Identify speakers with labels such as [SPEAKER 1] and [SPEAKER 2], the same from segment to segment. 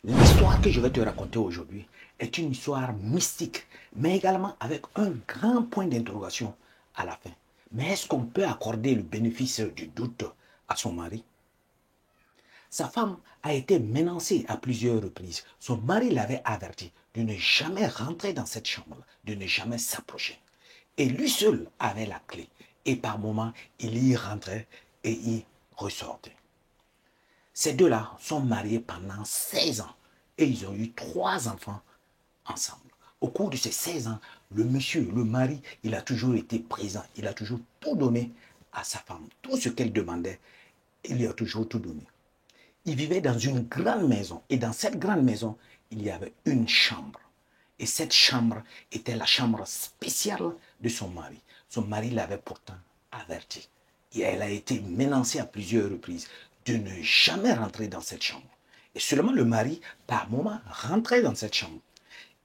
[SPEAKER 1] L'histoire que je vais te raconter aujourd'hui est une histoire mystique, mais également avec un grand point d'interrogation à la fin. Mais est-ce qu'on peut accorder le bénéfice du doute à son mari? Sa femme a été menacée à plusieurs reprises. Son mari l'avait averti de ne jamais rentrer dans cette chambre, de ne jamais s'approcher. Et lui seul avait la clé. Et par moments, il y rentrait et y ressortait. Ces deux-là sont mariés pendant 16 ans et ils ont eu 3 enfants ensemble. Au cours de ces 16 ans, le monsieur, le mari, il a toujours été présent. Il a toujours tout donné à sa femme. Tout ce qu'elle demandait, il lui a toujours tout donné. Il vivait dans une grande maison et dans cette grande maison, il y avait une chambre. Et cette chambre était la chambre spéciale de son mari. Son mari l'avait pourtant averti. Et elle a été menacée à plusieurs reprises de ne jamais rentrer dans cette chambre. Et seulement le mari, par moment, rentrait dans cette chambre.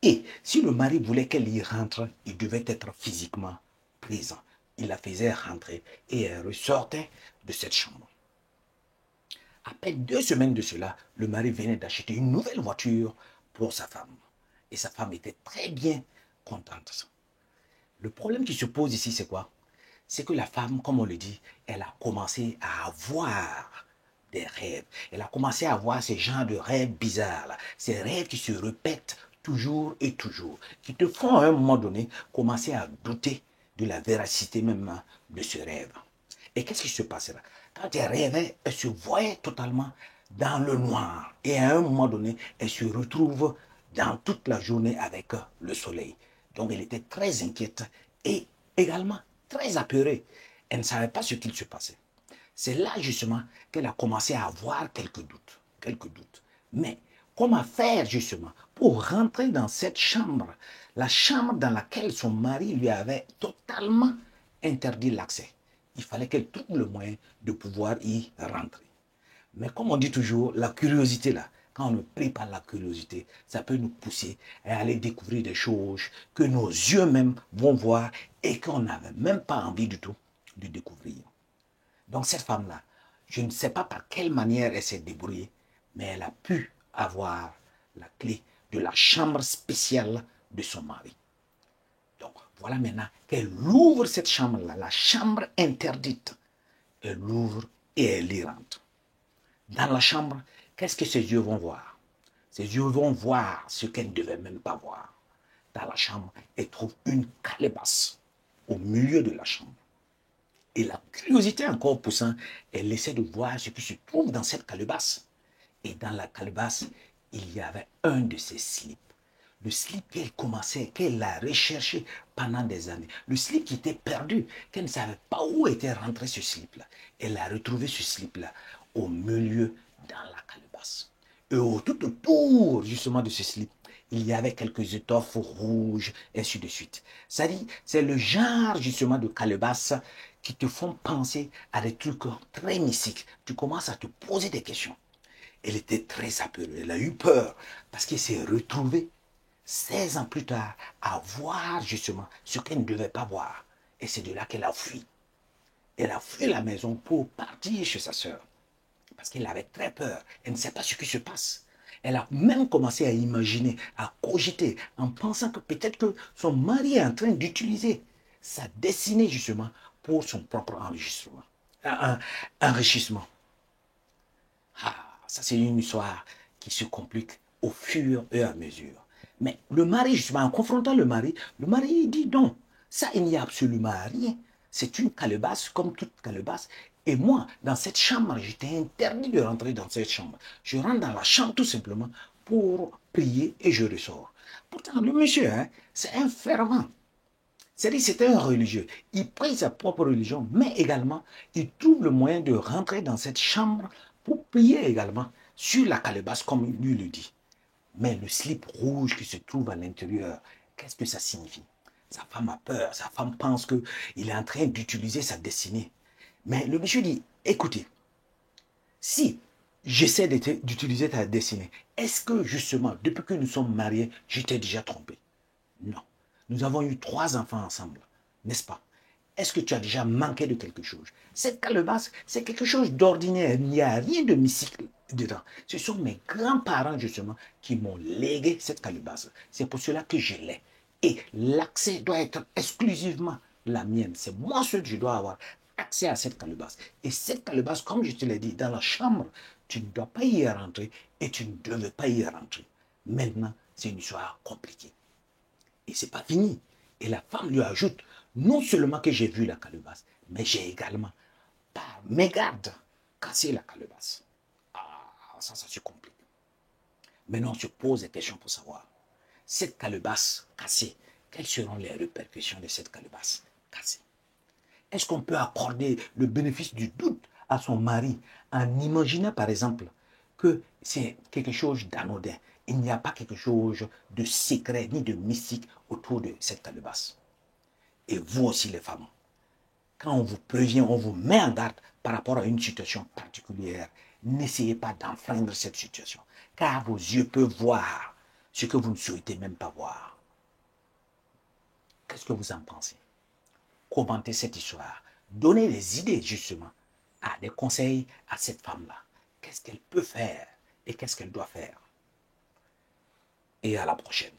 [SPEAKER 1] Et si le mari voulait qu'elle y rentre, il devait être physiquement présent. Il la faisait rentrer et elle ressortait de cette chambre. Après 2 semaines de cela, le mari venait d'acheter une nouvelle voiture pour sa femme. Et sa femme était très bien contente. Le problème qui se pose ici, c'est quoi? C'est que la femme, comme on le dit, elle a commencé à avoir des rêves. Elle a commencé à avoir ces genres de rêves bizarres, là. Ces rêves qui se répètent toujours et toujours, qui te font à un moment donné commencer à douter de la véracité même de ce rêve. Et qu'est-ce qui se passera? Quand elle rêvait, elle se voyait totalement dans le noir. Et à un moment donné, elle se retrouve dans toute la journée avec le soleil. Donc elle était très inquiète et également très apeurée. Elle ne savait pas ce qu'il se passait. C'est là justement qu'elle a commencé à avoir quelques doutes. Quelques doutes. Mais comment faire justement pour rentrer dans cette chambre, la chambre dans laquelle son mari lui avait totalement interdit l'accès? Il fallait qu'elle trouve le moyen de pouvoir y rentrer. Mais comme on dit toujours, la curiosité là, quand on ne prie pas la curiosité, ça peut nous pousser à aller découvrir des choses que nos yeux même vont voir et qu'on n'avait même pas envie du tout de découvrir. Donc cette femme-là, je ne sais pas par quelle manière elle s'est débrouillée, mais elle a pu avoir la clé de la chambre spéciale de son mari. Donc voilà maintenant qu'elle ouvre cette chambre-là, la chambre interdite. Elle l'ouvre et elle y rentre. Dans la chambre, qu'est-ce que ses yeux vont voir? Ses yeux vont voir ce qu'elle ne devait même pas voir. Dans la chambre, elle trouve une calebasse au milieu de la chambre. Et la curiosité encore poussant, elle essaie de voir ce qui se trouve dans cette calebasse. Et dans la calebasse, il y avait un de ses slips. Le slip qu'elle commençait, qu'elle a recherché pendant des années. Le slip qui était perdu, qu'elle ne savait pas où était rentré ce slip-là. Elle a retrouvé ce slip-là au milieu dans la calebasse. Et tout autour, justement, de ce slip, il y avait quelques étoffes rouges, et ainsi de suite. Ça dit, c'est le genre, justement, de calebasse qui te font penser à des trucs très mystiques. Tu commences à te poser des questions. Elle était très apeurée, elle a eu peur parce qu'elle s'est retrouvée 16 ans plus tard à voir justement ce qu'elle ne devait pas voir. Et c'est de là qu'elle a fui. Elle a fui la maison pour partir chez sa sœur parce qu'elle avait très peur. Elle ne sait pas ce qui se passe. Elle a même commencé à imaginer, à cogiter, en pensant que peut-être que son mari est en train d'utiliser sa destinée justement pour son propre enrichissement. Ah, ça c'est une histoire qui se complique au fur et à mesure. Mais le mari, justement, en confrontant le mari dit non, ça il n'y a absolument rien. C'est une calebasse comme toute calebasse. Et moi, dans cette chambre, j'étais interdit de rentrer dans cette chambre. Je rentre dans la chambre tout simplement pour prier et je ressors. Pourtant, le monsieur, hein, c'est un fervent. C'est-à-dire c'était un religieux. Il prie sa propre religion, mais également, il trouve le moyen de rentrer dans cette chambre pour prier également sur la calebasse, comme lui le dit. Mais le slip rouge qui se trouve à l'intérieur, qu'est-ce que ça signifie? Sa femme a peur, sa femme pense qu'il est en train d'utiliser sa destinée. Mais le monsieur dit, écoutez, si j'essaie d'utiliser ta destinée, est-ce que justement, depuis que nous sommes mariés, je t'ai déjà trompé? Non. Nous avons eu 3 enfants ensemble, n'est-ce pas? Est-ce que tu as déjà manqué de quelque chose? Cette calebasse, c'est quelque chose d'ordinaire. Il n'y a rien de mystique dedans. Ce sont mes grands-parents, justement, qui m'ont légué cette calebasse. C'est pour cela que je l'ai. Et l'accès doit être exclusivement la mienne. C'est moi seul que je dois avoir accès à cette calebasse. Et cette calebasse, comme je te l'ai dit, dans la chambre, tu ne dois pas y rentrer et tu ne devais pas y rentrer. Maintenant, c'est une histoire compliquée. Et c'est pas fini. Et la femme lui ajoute, non seulement que j'ai vu la calebasse, mais j'ai également, par mégarde, cassé la calebasse. Ah, ça se complique. Maintenant, on se pose des questions pour savoir, cette calebasse cassée, quelles seront les répercussions de cette calebasse cassée? Est-ce qu'on peut accorder le bénéfice du doute à son mari en imaginant, par exemple, que c'est quelque chose d'anodin? Il n'y a pas quelque chose de secret ni de mystique autour de cette calebasse. Et vous aussi, les femmes, quand on vous prévient, on vous met en garde par rapport à une situation particulière, n'essayez pas d'enfreindre cette situation, car vos yeux peuvent voir ce que vous ne souhaitez même pas voir. Qu'est-ce que vous en pensez? Commentez cette histoire. Donnez des idées, justement, à des conseils à cette femme-là. Qu'est-ce qu'elle peut faire et qu'est-ce qu'elle doit faire? Et à la prochaine.